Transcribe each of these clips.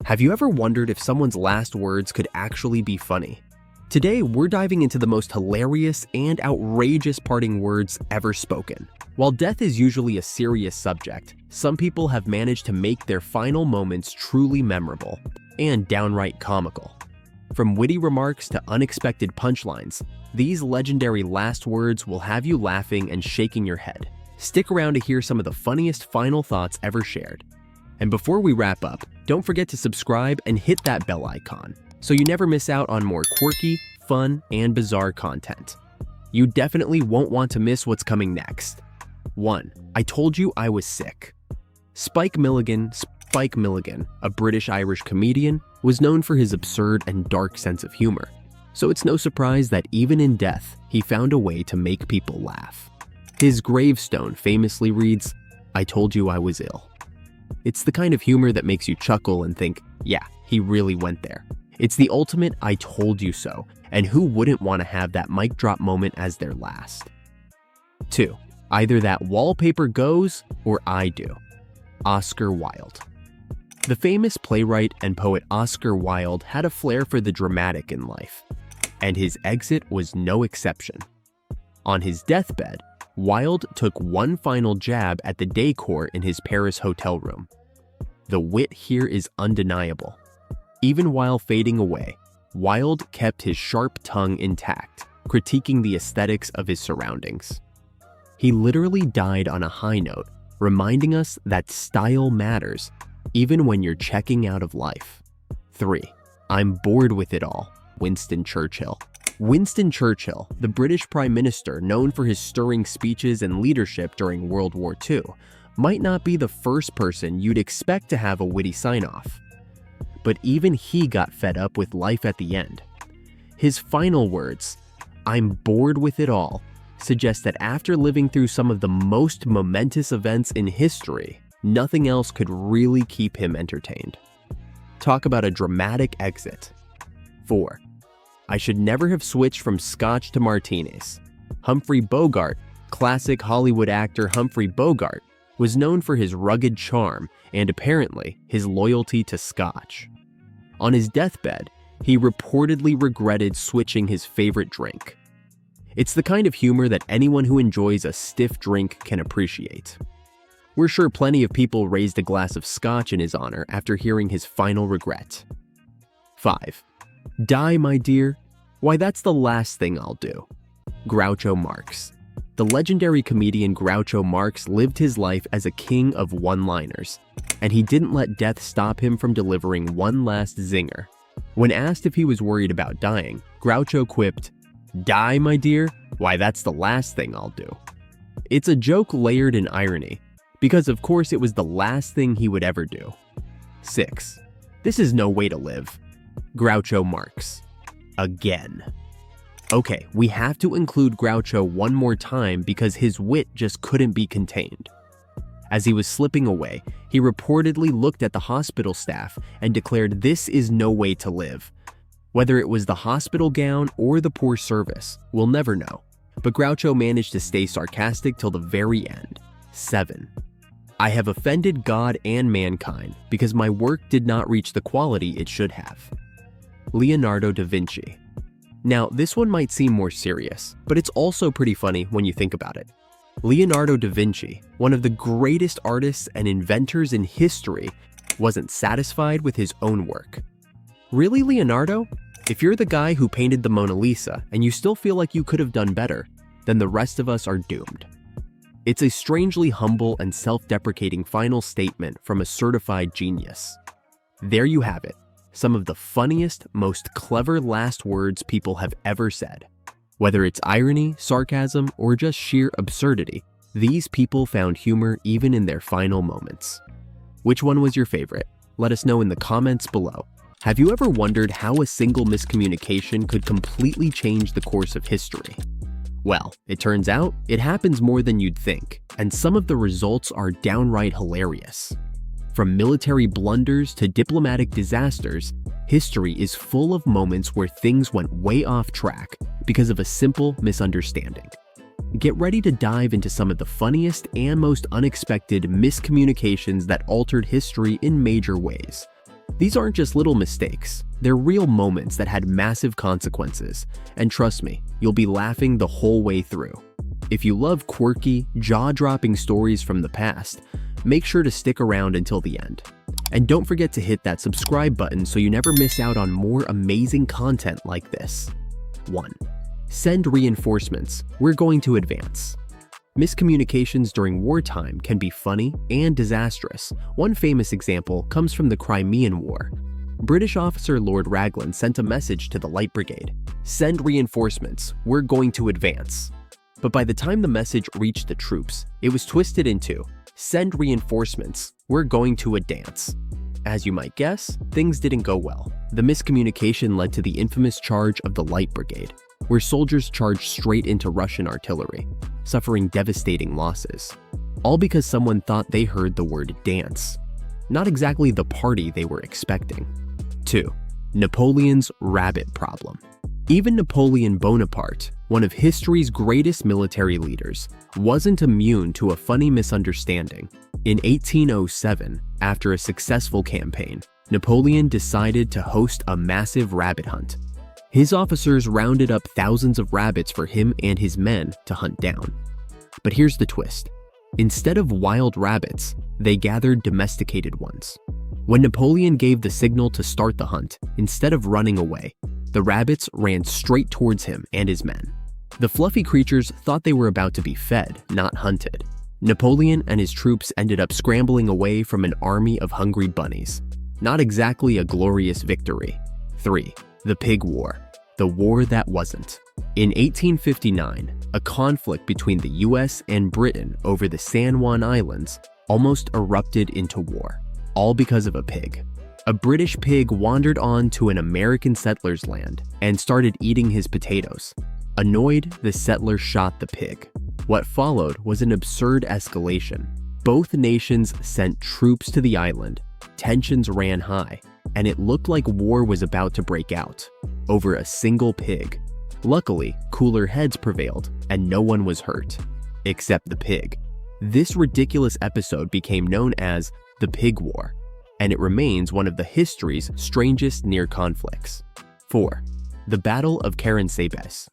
Have you ever wondered if someone's last words could actually be funny? Today, we're diving into the most hilarious and outrageous parting words ever spoken. While death is usually a serious subject, some people have managed to make their final moments truly memorable and downright comical. From witty remarks to unexpected punchlines, these legendary last words will have you laughing and shaking your head. Stick around to hear some of the funniest final thoughts ever shared. And before we wrap up, don't forget to subscribe and hit that bell icon so you never miss out on more quirky, fun, and bizarre content. You definitely won't want to miss what's coming next. 1. I told you I was sick. Spike Milligan, a British-Irish comedian, was known for his absurd and dark sense of humor. So it's no surprise that even in death, he found a way to make people laugh. His gravestone famously reads, "I told you I was ill." It's the kind of humor that makes you chuckle and think, yeah, he really went there. It's the ultimate "I told you so," and who wouldn't want to have that mic drop moment as their last? 2. Either that wallpaper goes or I do. Oscar Wilde. The famous playwright and poet Oscar Wilde had a flair for the dramatic in life, and his exit was no exception. On his deathbed, Wilde took one final jab at the decor in his Paris hotel room. The wit here is undeniable. Even while fading away, Wilde kept his sharp tongue intact, critiquing the aesthetics of his surroundings. He literally died on a high note, reminding us that style matters, even when you're checking out of life. 3. I'm bored with it all. Winston Churchill. Winston Churchill, the British Prime Minister known for his stirring speeches and leadership during World War II, might not be the first person you'd expect to have a witty sign-off. But even he got fed up with life at the end. His final words, "I'm bored with it all," suggest that after living through some of the most momentous events in history, nothing else could really keep him entertained. Talk about a dramatic exit. 4. I should never have switched from scotch to martinis. Humphrey Bogart, classic Hollywood actor Humphrey Bogart, was known for his rugged charm and apparently his loyalty to scotch. On his deathbed, he reportedly regretted switching his favorite drink. It's the kind of humor that anyone who enjoys a stiff drink can appreciate. We're sure plenty of people raised a glass of scotch in his honor after hearing his final regret. 5. Die, my dear? Why, that's the last thing I'll do. Groucho Marx. The legendary comedian Groucho Marx lived his life as a king of one-liners, and he didn't let death stop him from delivering one last zinger. When asked if he was worried about dying, Groucho quipped, "Die, my dear? Why, that's the last thing I'll do." It's a joke layered in irony, because of course it was the last thing he would ever do. 6. This is no way to live. Groucho Marx. Again. Okay, we have to include Groucho one more time because his wit just couldn't be contained. As he was slipping away, he reportedly looked at the hospital staff and declared this is no way to live. Whether it was the hospital gown or the poor service, we'll never know. But Groucho managed to stay sarcastic till the very end. 7. I have offended God and mankind because my work did not reach the quality it should have. Leonardo da Vinci. Now, this one might seem more serious, but it's also pretty funny when you think about it. Leonardo da Vinci, one of the greatest artists and inventors in history, wasn't satisfied with his own work. Really, Leonardo? If you're the guy who painted the Mona Lisa and you still feel like you could have done better, then the rest of us are doomed. It's a strangely humble and self-deprecating final statement from a certified genius. There you have it. Some of the funniest, most clever last words people have ever said. Whether it's irony, sarcasm, or just sheer absurdity, these people found humor even in their final moments. Which one was your favorite? Let us know in the comments below. Have you ever wondered how a single miscommunication could completely change the course of history? Well, it turns out it happens more than you'd think, and some of the results are downright hilarious. From military blunders to diplomatic disasters, history is full of moments where things went way off track because of a simple misunderstanding. Get ready to dive into some of the funniest and most unexpected miscommunications that altered history in major ways. These aren't just little mistakes, they're real moments that had massive consequences, and trust me, you'll be laughing the whole way through. If you love quirky, jaw-dropping stories from the past, make sure to stick around until the end. And don't forget to hit that subscribe button so you never miss out on more amazing content like this. 1. Send reinforcements. We're going to advance. Miscommunications during wartime can be funny and disastrous. One famous example comes from the Crimean War. British officer Lord Raglan sent a message to the Light Brigade. Send reinforcements. We're going to advance. But by the time the message reached the troops, it was twisted into, send reinforcements. We're going to a dance. As you might guess, things didn't go well. The miscommunication led to the infamous charge of the Light Brigade, where soldiers charged straight into Russian artillery, suffering devastating losses. All because someone thought they heard the word dance. Not exactly the party they were expecting. 2. Napoleon's rabbit problem. Even Napoleon Bonaparte, one of history's greatest military leaders, wasn't immune to a funny misunderstanding. In 1807, after a successful campaign, Napoleon decided to host a massive rabbit hunt. His officers rounded up thousands of rabbits for him and his men to hunt down. But here's the twist. Instead of wild rabbits, they gathered domesticated ones. When Napoleon gave the signal to start the hunt, instead of running away, the rabbits ran straight towards him and his men. The fluffy creatures thought they were about to be fed, not hunted. Napoleon and his troops ended up scrambling away from an army of hungry bunnies. Not exactly a glorious victory. 3. The Pig War. The war that wasn't. In 1859, a conflict between the US and Britain over the San Juan Islands almost erupted into war, all because of a pig. A British pig wandered on to an American settler's land and started eating his potatoes. Annoyed, the settler shot the pig. What followed was an absurd escalation. Both nations sent troops to the island, tensions ran high, and it looked like war was about to break out over a single pig. Luckily, cooler heads prevailed, and no one was hurt, except the pig. This ridiculous episode became known as the Pig War, and it remains one of the history's strangest near conflicts. 4. The Battle of Karansebes.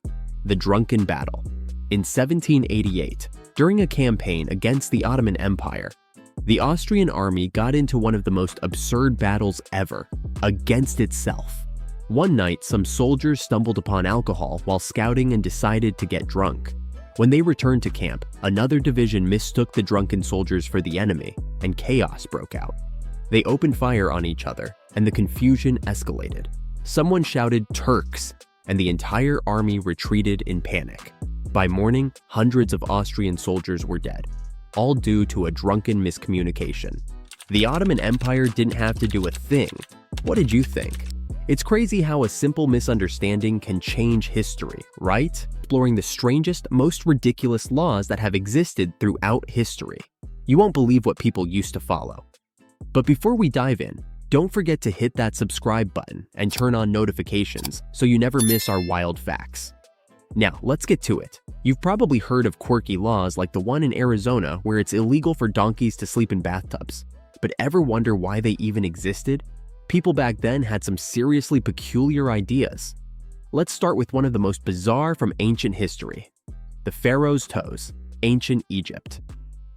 The Drunken Battle. In 1788, during a campaign against the Ottoman Empire, the Austrian army got into one of the most absurd battles ever, against itself. One night, some soldiers stumbled upon alcohol while scouting and decided to get drunk. When they returned to camp, another division mistook the drunken soldiers for the enemy, and chaos broke out. They opened fire on each other, and the confusion escalated. Someone shouted, "Turks!" and the entire army retreated in panic. By morning, hundreds of Austrian soldiers were dead, all due to a drunken miscommunication. The Ottoman Empire didn't have to do a thing. What did you think? It's crazy how a simple misunderstanding can change history, right? Exploring the strangest, most ridiculous laws that have existed throughout history. You won't believe what people used to follow. But before we dive in, don't forget to hit that subscribe button and turn on notifications so you never miss our wild facts. Now, let's get to it. You've probably heard of quirky laws like the one in Arizona where it's illegal for donkeys to sleep in bathtubs. But ever wonder why they even existed? People back then had some seriously peculiar ideas. Let's start with one of the most bizarre from ancient history. The Pharaoh's toes, ancient Egypt.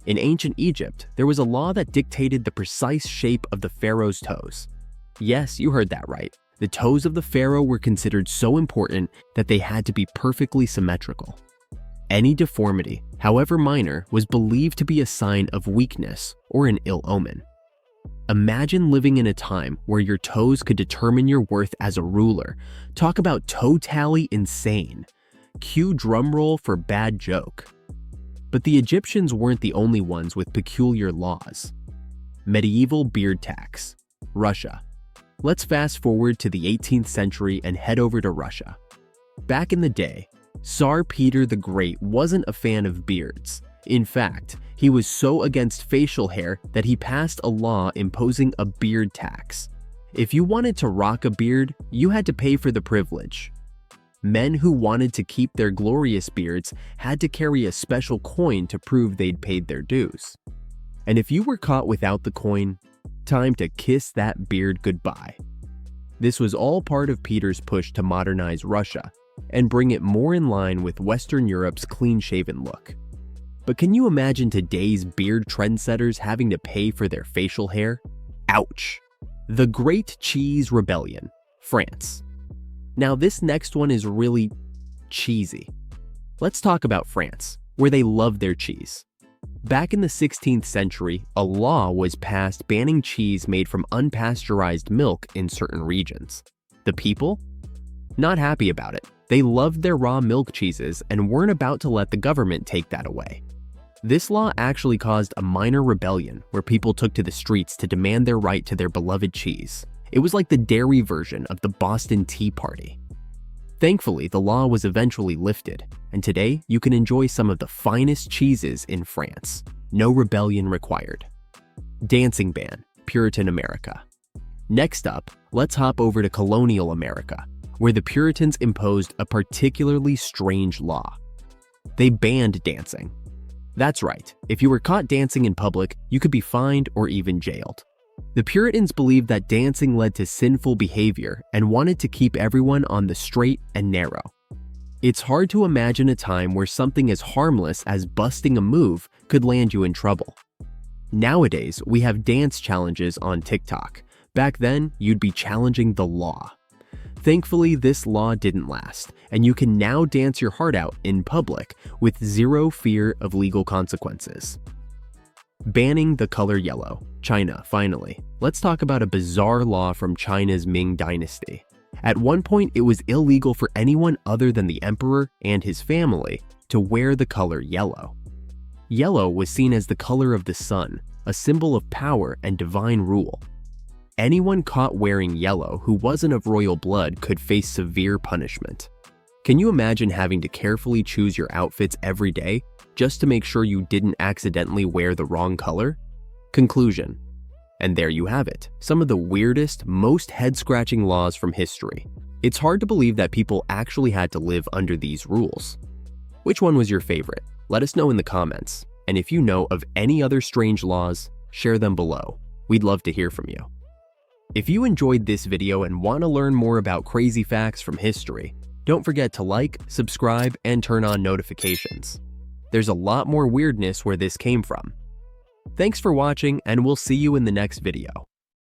In ancient Egypt, there was a law that dictated the precise shape of the pharaoh's toes. Yes, you heard that right. The toes of the pharaoh were considered so important that they had to be perfectly symmetrical. Any deformity, however minor, was believed to be a sign of weakness or an ill omen. Imagine living in a time where your toes could determine your worth as a ruler. Talk about totally insane. Cue drumroll for bad joke. But the Egyptians weren't the only ones with peculiar laws. Medieval beard tax. Russia. Let's fast forward to the 18th century and head over to Russia. Back in the day, Tsar Peter the Great wasn't a fan of beards. In fact, he was so against facial hair that he passed a law imposing a beard tax. If you wanted to rock a beard, you had to pay for the privilege. Men who wanted to keep their glorious beards had to carry a special coin to prove they'd paid their dues. And if you were caught without the coin, Time to kiss that beard goodbye. This was all part of Peter's push to modernize Russia and bring it more in line with Western Europe's clean-shaven look. But can you imagine today's beard trendsetters having to pay for their facial hair? Ouch! The Great Cheese Rebellion, France. Now this next one is really cheesy. Let's talk about France, where they love their cheese. Back in the 16th century, a law was passed banning cheese made from unpasteurized milk in certain regions. The people? Not happy about it. They loved their raw milk cheeses and weren't about to let the government take that away. This law actually caused a minor rebellion where people took to the streets to demand their right to their beloved cheese. It was like the dairy version of the Boston Tea Party. Thankfully, the law was eventually lifted, and today you can enjoy some of the finest cheeses in France. No rebellion required. Dancing ban, Puritan America. Next up, let's hop over to colonial America, where the Puritans imposed a particularly strange law. They banned dancing. That's right, if you were caught dancing in public, you could be fined or even jailed. The Puritans believed that dancing led to sinful behavior and wanted to keep everyone on the straight and narrow. It's hard to imagine a time where something as harmless as busting a move could land you in trouble. Nowadays, we have dance challenges on TikTok. Back then, you'd be challenging the law. Thankfully, this law didn't last, and you can now dance your heart out in public with zero fear of legal consequences. Banning the color yellow. China, finally. Let's talk about a bizarre law from China's Ming Dynasty. At one point, it was illegal for anyone other than the emperor and his family to wear the color yellow. Yellow was seen as the color of the sun, a symbol of power and divine rule. Anyone caught wearing yellow who wasn't of royal blood could face severe punishment. Can you imagine having to carefully choose your outfits every day just to make sure you didn't accidentally wear the wrong color? Conclusion. And there you have it, some of the weirdest, most head-scratching laws from history. It's hard to believe that people actually had to live under these rules. Which one was your favorite? Let us know in the comments. And if you know of any other strange laws, share them below. We'd love to hear from you. If you enjoyed this video and want to learn more about crazy facts from history, don't forget to like, subscribe, and turn on notifications. There's a lot more weirdness where this came from. Thanks for watching, and we'll see you in the next video.